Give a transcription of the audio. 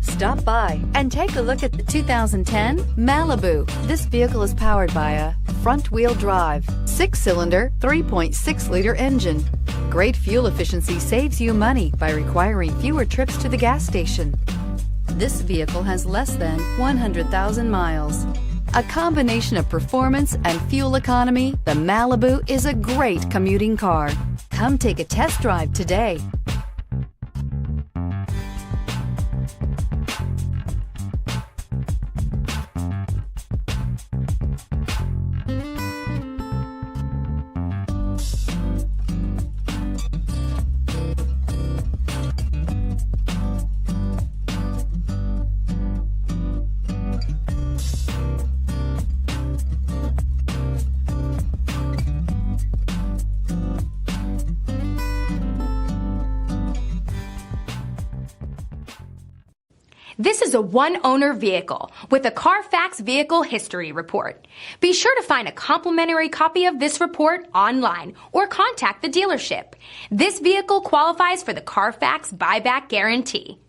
Stop by and take a look at the 2010 Malibu. This vehicle is powered by a front-wheel drive, 6-cylinder, 3.6-liter engine. Great fuel efficiency saves you money by requiring fewer trips to the gas station. This vehicle has less than 100,000 miles. A combination of performance and fuel economy, the Malibu is a great commuting car. Come take a test drive today. This is a one-owner vehicle with a Carfax Vehicle History Report. Be sure to find a complimentary copy of this report online or contact the dealership. This vehicle qualifies for the Carfax Buyback Guarantee.